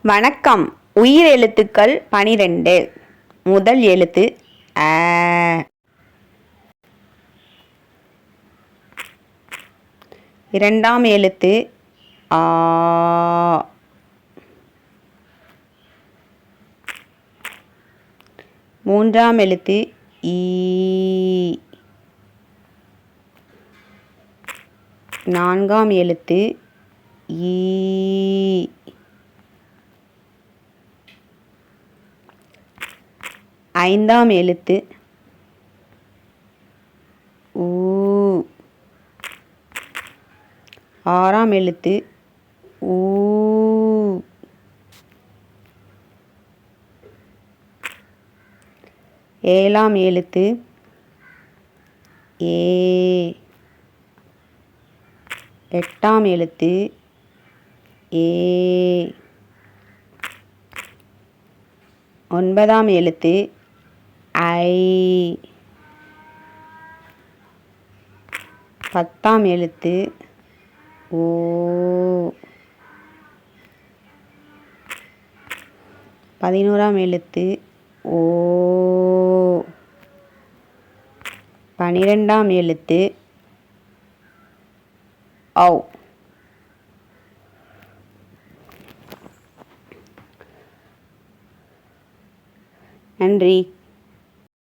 வணக்கம். உயிர் எழுத்துக்கள் 12. முதல் எழுத்து அ. இரண்டாம் எழுத்து ஆ. மூன்றாம் எழுத்து ஈ. நான்காம் எழுத்து ஈ. ஐந்தாம் எழுத்து ஊ. ஆறாம் எழுத்து ஊ. ஏழாம் எழுத்து ஏ. எட்டாம் எழுத்து ஏ. ஒன்பதாம் எழுத்து ஐ. பத்தாம் எழுத்து ஓ. 11ஆம் எழுத்து ஓ. 12ஆம் எழுத்து ஔ. நன்றி.